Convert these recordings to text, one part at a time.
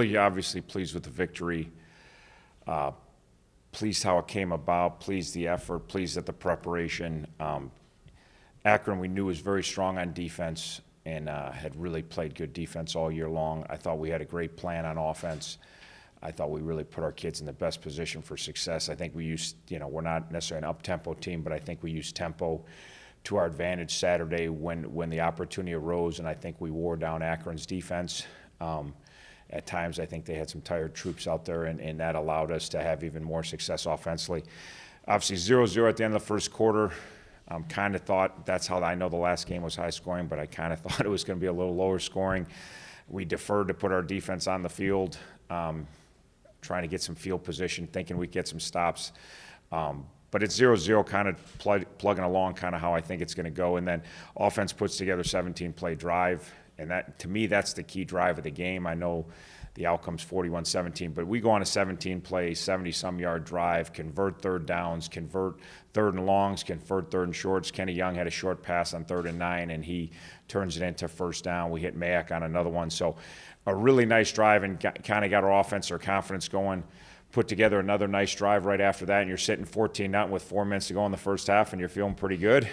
really obviously pleased with the victory. Pleased how it came about, pleased the effort, pleased at the preparation. Akron, we knew, was very strong on defense and had really played good defense all year long. I thought we had a great plan on offense. I thought we really put our kids in the best position for success. I think we used, we're not necessarily an up-tempo team, but I think we used tempo to our advantage Saturday when the opportunity arose, and I think we wore down Akron's defense. At times, I think they had some tired troops out there, and that allowed us to have even more success offensively. Obviously, 0-0 at the end of the first quarter. Kind of thought, that's how I know the last game was high scoring, but I kind of thought it was going to be a little lower scoring. We deferred to put our defense on the field, trying to get some field position, thinking we'd get some stops. But it's 0-0, kind of plugging along, kind of how I think it's going to go. And then offense puts together a 17-play drive. And that, to me, that's the key drive of the game. I know the outcome's 41-17, but we go on a 17-play, 70-some-yard drive, convert third downs, convert third and longs, convert third and shorts. Kenny Young had a short pass on 3rd and 9, and he turns it into first down. We hit Mayak on another one. So a really nice drive and kind of got our offense, our confidence going. Put together another nice drive right after that, and you're sitting 14-0 with 4 minutes to go in the first half, and you're feeling pretty good.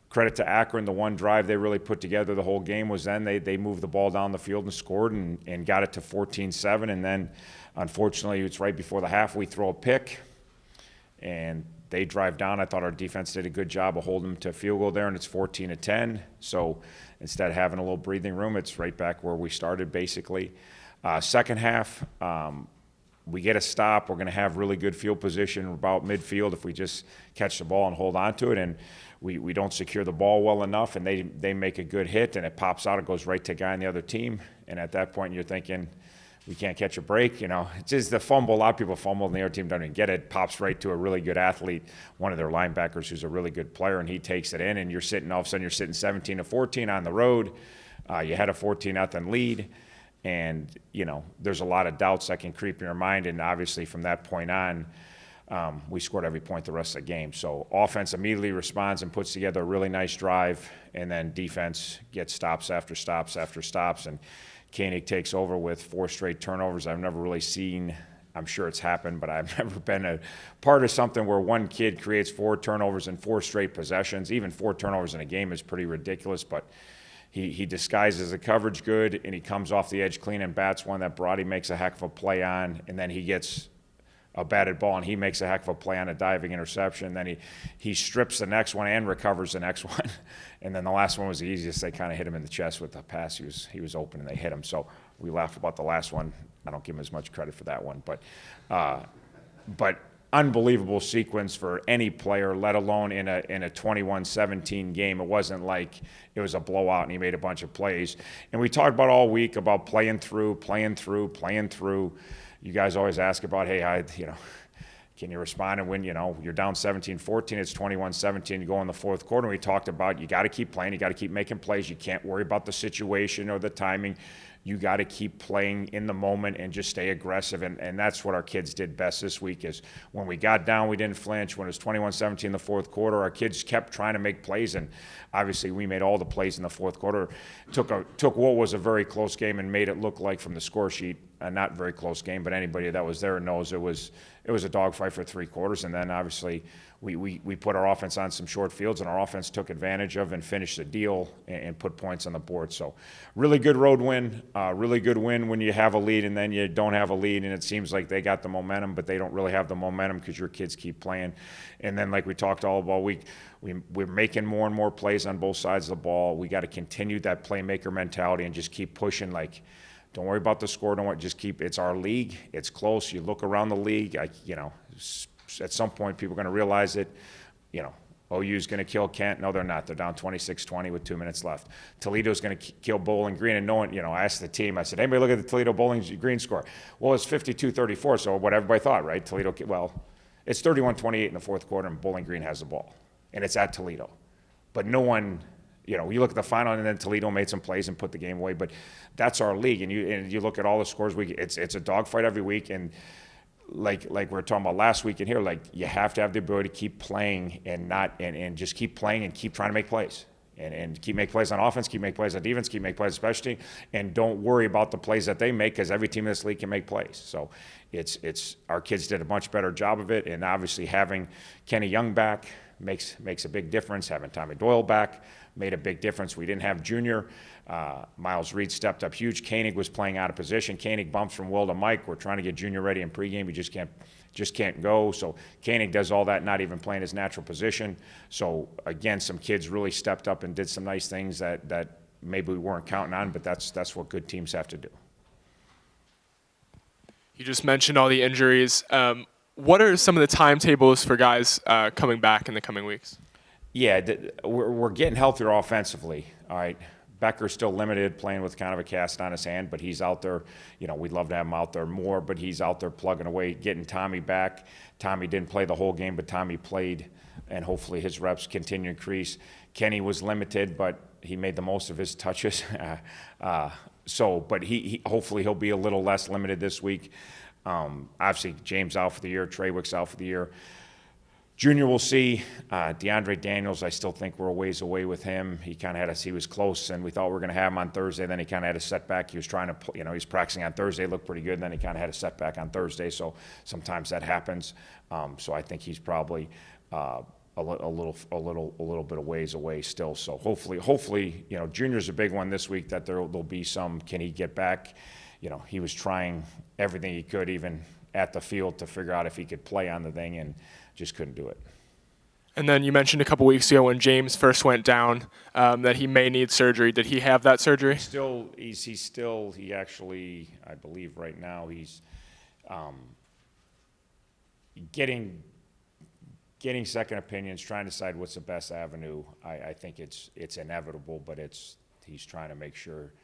Credit to Akron, the one drive they really put together the whole game was then they moved the ball down the field and scored and got it to 14-7. And then, unfortunately, it's right before the half, we throw a pick, and they drive down. I thought our defense did a good job of holding them to a field goal there, and it's 14-10. So instead of having a little breathing room, it's right back where we started, basically. Second half, we get a stop. We're going to have really good field position about midfield if we just catch the ball and hold on to it. And we don't secure the ball well enough, and they make a good hit, and it pops out. It goes right to a guy on the other team. And at that point, you're thinking, we can't catch a break. It's just the fumble. A lot of people fumble, and the other team doesn't even get it. Pops right to a really good athlete, one of their linebackers who's a really good player, and he takes it in, and all of a sudden you're sitting 17-14 on the road. You had a 14-0 lead. And, there's a lot of doubts that can creep in your mind. And obviously from that point on, we scored every point the rest of the game. So offense immediately responds and puts together a really nice drive. And then defense gets stops after stops after stops. And Koenig takes over with 4 straight turnovers. I've never really seen, I'm sure it's happened, but I've never been a part of something where one kid creates 4 turnovers in 4 straight possessions. Even 4 turnovers in a game is pretty ridiculous, but He disguises the coverage good, and he comes off the edge clean and bats one that Brody makes a heck of a play on, and then he gets a batted ball, and he makes a heck of a play on a diving interception. And then he strips the next one and recovers the next one. And then the last one was the easiest. They kind of hit him in the chest with the pass. He was open, and they hit him. So we laugh about the last one. I don't give him as much credit for that one. But unbelievable sequence for any player, let alone in a 21-17 game. It wasn't like it was a blowout and he made a bunch of plays. And we talked about all week about playing through. You guys always ask about, hey, can you respond? And when, you're down 17-14, it's 21-17, you go in the fourth quarter. And we talked about you got to keep playing. You got to keep making plays. You can't worry about the situation or the timing. You got to keep playing in the moment and just stay aggressive. And that's what our kids did best this week is when we got down, we didn't flinch. When it was 21-17 in the fourth quarter, our kids kept trying to make plays. And obviously we made all the plays in the fourth quarter. Took what was a very close game and made it look like from the score sheet, a not very close game, but anybody that was there knows it was a dogfight for 3 quarters. And then obviously we put our offense on some short fields, and our offense took advantage of and finished the deal and put points on the board. So really good road win, really good win when you have a lead and then you don't have a lead, and it seems like they got the momentum, but they don't really have the momentum because your kids keep playing. And then like we talked all week, we're making more and more plays on both sides of the ball. We got to continue that playmaker mentality and just keep pushing. Like, don't worry about the score. It's our league. It's close. You look around the league, at some point people are going to realize it. OU's going to kill Kent. No, they're not. They're down 26-20 with 2 minutes left. Toledo's going to kill Bowling Green. And no one, I asked the team, I said, anybody look at the Toledo Bowling Green score? Well, it's 52-34, so what everybody thought, right? It's 31-28 in the fourth quarter, and Bowling Green has the ball. And it's at Toledo. But no one, you look at the final, and then Toledo made some plays and put the game away. But that's our league. And you look at all the scores, it's a dogfight every week. And like we were talking about last week in here, like you have to have the ability to keep playing and just keep playing and keep trying to make plays. And keep making plays on offense, keep making plays on defense, keep making plays on special teams, and don't worry about the plays that they make because every team in this league can make plays. So it's our kids did a much better job of it, and obviously having Kenny Young back makes a big difference. Having Tommy Doyle back made a big difference. We didn't have Junior. Miles Reed stepped up huge. Koenig was playing out of position. Koenig bumps from Will to Mike. We're trying to get Junior ready in pregame. He just can't go. So Koenig does all that, not even playing his natural position. So again, some kids really stepped up and did some nice things that maybe we weren't counting on, but that's what good teams have to do. You just mentioned all the injuries. What are some of the timetables for guys coming back in the coming weeks? Yeah, we're getting healthier offensively. All right. Becker's still limited, playing with kind of a cast on his hand, but he's out there. We'd love to have him out there more, but he's out there plugging away, getting Tommy back. Tommy didn't play the whole game, but Tommy played, and hopefully his reps continue to increase. Kenny was limited, but he made the most of his touches. But he hopefully he'll be a little less limited this week. Obviously, James out for the year, Treywick's out for the year. Junior, we'll see. DeAndre Daniels, I still think we're a ways away with him. He kind of he was close, and we thought we were going to have him on Thursday. Then he kind of had a setback. He was trying to, he's practicing on Thursday, looked pretty good. And then he kind of had a setback on Thursday. So sometimes that happens. So I think he's probably a little bit of ways away still. So hopefully, Junior's a big one this week. That there'll be some. Can he get back? He was trying everything he could, even at the field, to figure out if he could play on the thing, and just couldn't do it. And then you mentioned a couple weeks ago when James first went down that he may need surgery. Did he have that surgery? He actually, I believe right now he's getting second opinions, trying to decide what's the best avenue. I think it's inevitable, but he's trying to make sure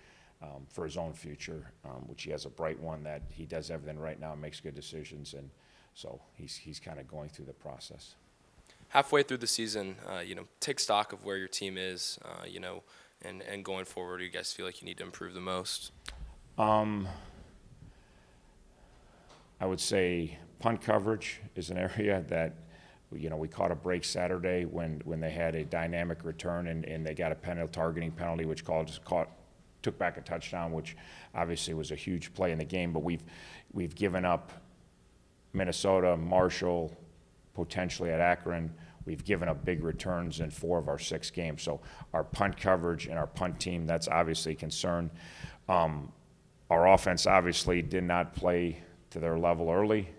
for his own future, which he has a bright one, that he does everything right now and makes good decisions, and so he's kind of going through the process. Halfway through the season, take stock of where your team is, and going forward, you guys feel like you need to improve the most? I would say punt coverage is an area that, we caught a break Saturday when they had a dynamic return and they got a targeting penalty, which took back a touchdown, which obviously was a huge play in the game. But we've given up Minnesota, Marshall, potentially at Akron. We've given up big returns in 4 of our 6 games. So our punt coverage and our punt team, that's obviously a concern. Our offense obviously did not play to their level early.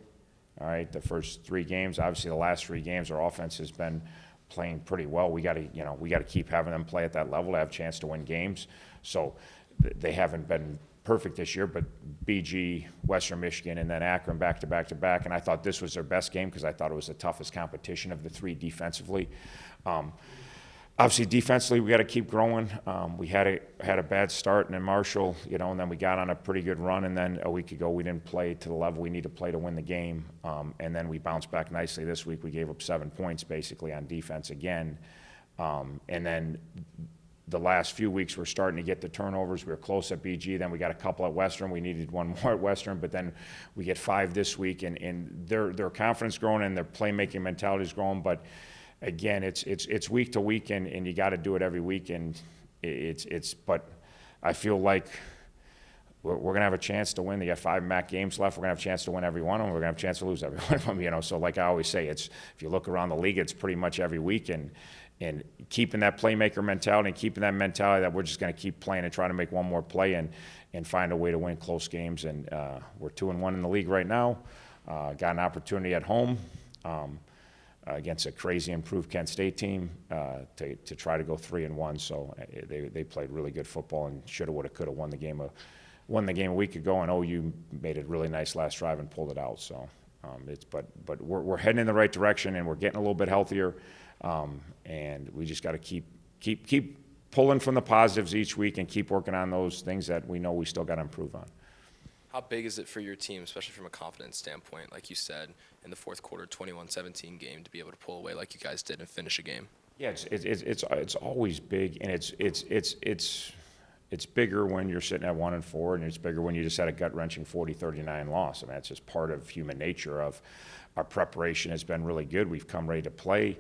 All right, the first 3 games, obviously the last 3 games, our offense has been playing pretty well. We got to keep having them play at that level to have a chance to win games. So they haven't been perfect this year, but BG, Western Michigan, and then Akron back to back. And I thought this was their best game because I thought it was the toughest competition of the 3 defensively. Obviously, defensively, we got to keep growing. We had a bad start, and then Marshall, and then we got on a pretty good run. And then a week ago, we didn't play to the level we need to play to win the game. And then we bounced back nicely this week. We gave up 7 points basically on defense again. And then the last few weeks, we're starting to get the turnovers. We were close at BG. Then we got a couple at Western. We needed 1 more at Western, but then we get 5 this week. And their confidence growing and their playmaking mentality is growing. But again, it's week to week, and you got to do it every week. And but I feel like we're going to have a chance to win. They got 5 MAC games left. We're going to have a chance to win every one of them. We're going to have a chance to lose every one of them. So like I always say, if you look around the league, it's pretty much every week. And keeping that playmaker mentality and keeping that mentality that we're just going to keep playing and try to make one more play and find a way to win close games. And we're 2-1 in the league right now. Got an opportunity at home against a crazy improved Kent State team to try to go 3-1. So they played really good football and shoulda, woulda, coulda won the game a week ago. And OU made it really nice last drive and pulled it out. So but we're heading in the right direction and we're getting a little bit healthier. And we just got to keep pulling from the positives each week and keep working on those things that we know we still got to improve on. How big is it for your team, especially from a confidence standpoint, like you said, in the fourth quarter 21-17 game, to be able to pull away like you guys did and finish a game? Yeah, it's always big, and it's bigger when you're sitting at 1-4, and it's bigger when you just had a gut-wrenching 40-39 loss. I mean, that's just part of human nature. Of our preparation has been really good. We've come ready to play.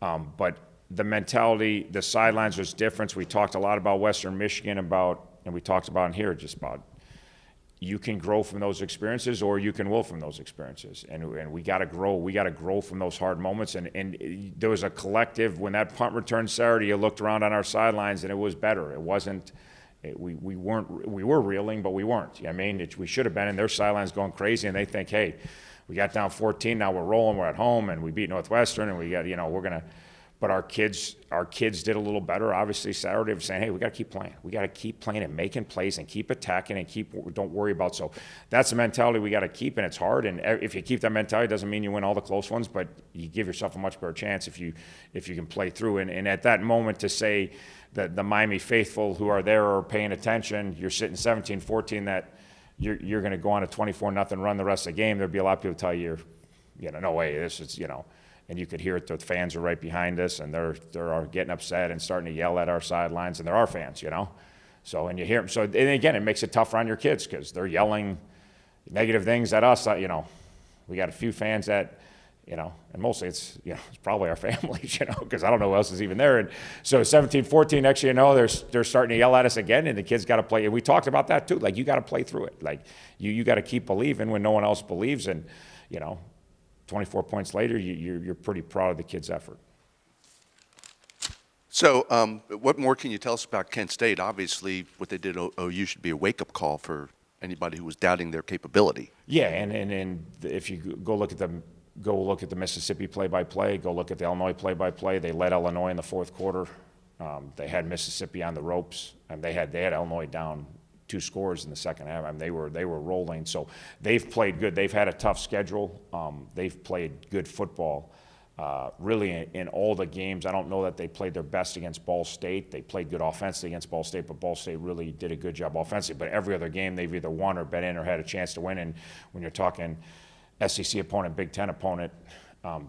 But the mentality, the sidelines was different. We talked a lot about Western Michigan and we talked about in here just about you can grow from those experiences or you can will from those experiences. And we got to grow. We got to grow from those hard moments. And there was a collective, when that punt returned Saturday, you looked around on our sidelines and it was better. It wasn't, we were reeling, but we weren't. You know what I mean? We should have been in their sidelines going crazy and they think, hey, we got down 14, now we're rolling, we're at home and we beat Northwestern and we got, we're going to, but our kids did a little better, obviously, Saturday of saying, hey, we got to keep playing. We got to keep playing and making plays and keep attacking and don't worry about. So that's the mentality we got to keep, and it's hard. And if you keep that mentality, it doesn't mean you win all the close ones, but you give yourself a much better chance if you can play through. And at that moment to say that the Miami faithful who are there are paying attention, you're sitting 17-14, that you're going to go on a 24-0 run the rest of the game, there'd be a lot of people tell you, no way, this is, and you could hear it, the fans are right behind us, and they're getting upset and starting to yell at our sidelines, and there are fans, So, and you hear them. So, and again, it makes it tougher on your kids because they're yelling negative things at us. We got a few fans that, and mostly it's probably our families, because I don't know who else is even there. And so 17-14, next year, they're starting to yell at us again, and the kids got to play. And we talked about that too. Like, you got to play through it. Like, you got to keep believing when no one else believes. And, 24 points later, you're pretty proud of the kids' effort. So what more can you tell us about Kent State? Obviously, what they did at OU should be a wake-up call for anybody who was doubting their capability. Yeah, and if you go look at the Mississippi play-by-play, go look at the Illinois play-by-play. They led Illinois in the fourth quarter. They had Mississippi on the ropes, and they had Illinois down 2 scores in the second half. I mean, they were rolling. So they've played good. They've had a tough schedule. They've played good football. Really, in all the games, I don't know that they played their best against Ball State. They played good offensively against Ball State, but Ball State really did a good job offensively. But every other game, they've either won or been in or had a chance to win. And when you're talking SEC opponent, Big Ten opponent,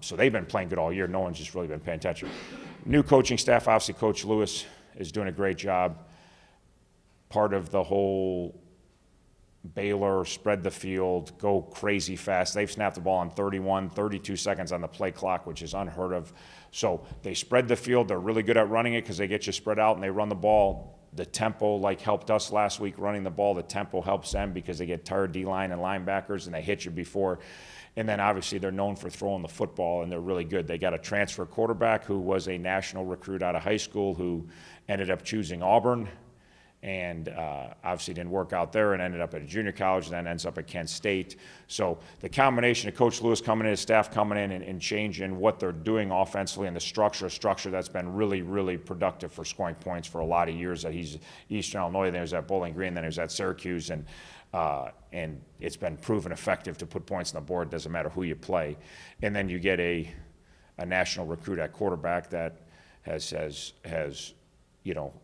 so they've been playing good all year. No one's just really been paying attention. New coaching staff, obviously, Coach Lewis is doing a great job. Part of the whole Baylor spread the field, go crazy fast. They've snapped the ball on 32 seconds on the play clock, which is unheard of. So they spread the field. They're really good at running it because they get you spread out and they run the ball. The tempo, helped us last week running the ball. The tempo helps them because they get tired D-line and linebackers and they hit you before. And then obviously they're known for throwing the football and they're really good. They got a transfer quarterback who was a national recruit out of high school who ended up choosing Auburn. And obviously didn't work out there and ended up at a junior college and then ends up at Kent State. So the combination of Coach Lewis coming in, his staff coming in and changing what they're doing offensively and the structure that's been really, really productive for scoring points for a lot of years. That he's Eastern Illinois, then he was at Bowling Green, then he was at Syracuse, and it's been proven effective to put points on the board. Doesn't matter who you play. And then you get a national recruit at quarterback that has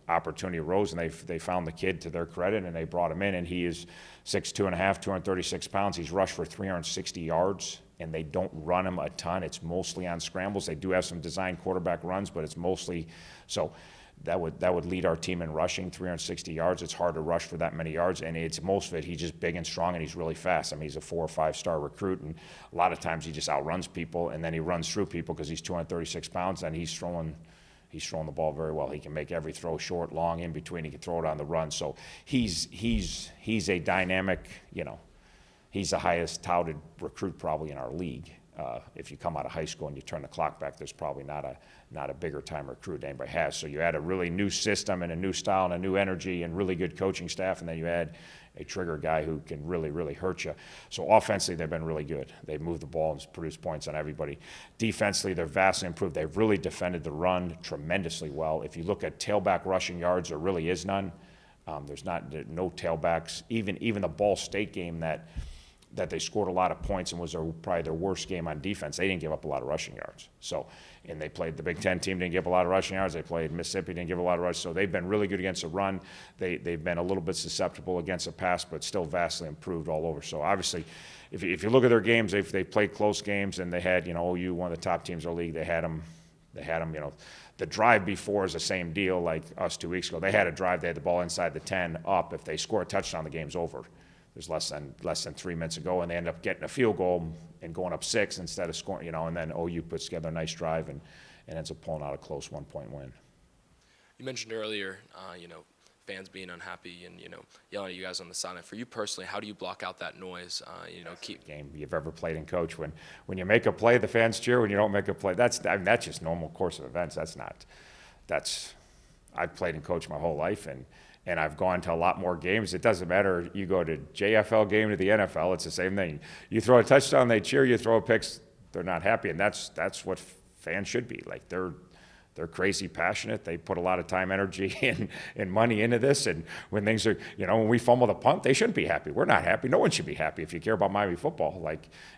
opportunity arose, and they found the kid to their credit, and they brought him in, and he is 6'2.5", 236 pounds. He's rushed for 360 yards, and they don't run him a ton. It's mostly on scrambles. They do have some designed quarterback runs, but it's mostly so that would lead our team in rushing 360 yards. It's hard to rush for that many yards, and it's most of it. He's just big and strong, and he's really fast. I mean, he's a 4 or 5 star recruit, and a lot of times he just outruns people, and then he runs through people because he's 236 pounds, and he's throwing the ball very well. He can make every throw short, long, in between. He can throw it on the run. So he's a dynamic, he's the highest touted recruit probably in our league. If you come out of high school and you turn the clock back, there's probably not a bigger time recruit anybody has. So you add a really new system and a new style and a new energy and really good coaching staff, and then you add a trigger guy who can really, really hurt you. So offensively, they've been really good. They've moved the ball and produced points on everybody. Defensively, they're vastly improved. They've really defended the run tremendously well. If you look at tailback rushing yards, there really is none. There's no tailbacks. Even the Ball State game that they scored a lot of points and was probably their worst game on defense. They didn't give up a lot of rushing yards. And they played the Big Ten team, didn't give a lot of rushing yards. They played Mississippi, didn't give a lot of rush. So they've been really good against the run. They've been a little bit susceptible against the pass, but still vastly improved all over. So obviously, if you look at their games, they played close games, and they had, OU, one of the top teams in the league. They had them. The drive before is the same deal like us 2 weeks ago. They had a drive. They had the ball inside the 10 up. If they score a touchdown, the game's over. There's less than 3 minutes ago, and they end up getting a field goal and going up 6 instead of scoring, and then OU puts together a nice drive and ends up pulling out a close 1-point win. You mentioned earlier, fans being unhappy and, yelling at you guys on the sideline. For you personally, how do you block out that noise? Game you've ever played in, coach. When you make a play, the fans cheer. When you don't make a play, that's just normal course of events. I've played and coached my whole life, and I've gone to a lot more games. It doesn't matter. You go to JFL game to the NFL, it's the same thing. You throw a touchdown, they cheer. You throw a pick, they're not happy, and that's what fans should be. Like they're crazy passionate. They put a lot of time, energy, and money into this. And when things are, when we fumble the punt, they shouldn't be happy. We're not happy. No one should be happy if you care about Miami football.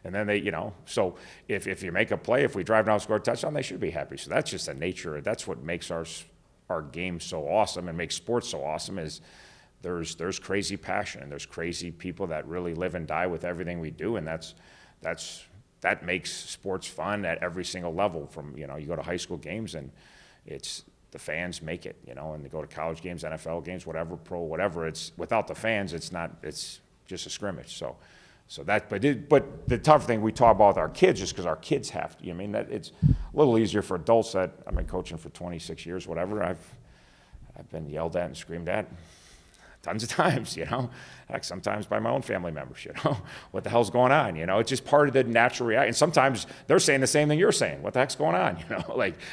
And then they, so if you make a play, if we drive down, score a touchdown, they should be happy. So that's just the nature. That's what makes our game so awesome and makes sports so awesome is there's crazy passion and there's crazy people that really live and die with everything we do. And that makes sports fun at every single level. From you go to high school games and it's the fans make it, and they go to college games, NFL games, whatever, pro, whatever. It's without the fans, it's just a scrimmage. So that, but the tough thing we talk about with our kids is because our kids have to. That it's a little easier for adults that I've been coaching for 26 years, whatever. I've been yelled at and screamed at tons of times, heck, sometimes by my own family members, what the hell's going on, it's just part of the natural reaction. And sometimes they're saying the same thing you're saying, what the heck's going on,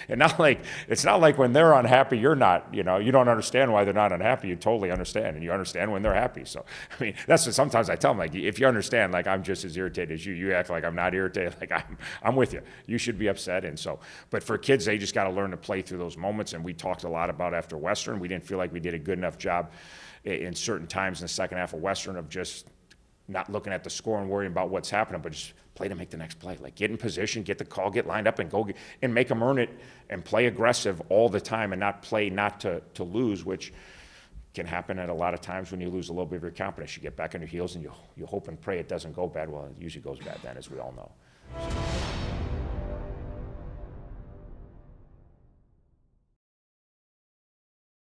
it's not like when they're unhappy, you're not, you don't understand why they're not unhappy, you totally understand, and you understand when they're happy. So, that's what sometimes I tell them, if you understand, I'm just as irritated as you act like I'm not irritated, I'm with you, you should be upset. And so, but for kids, they just got to learn to play through those moments, and we talked a lot about after Western, we didn't feel like we did a good enough job in certain times in the second half of Western of just not looking at the score and worrying about what's happening, but just play to make the next play. Get in position, get the call, get lined up, and go and make them earn it and play aggressive all the time and not play not to lose, which can happen at a lot of times when you lose a little bit of your confidence. You get back on your heels and you hope and pray it doesn't go bad. Well, it usually goes bad then, as we all know. So.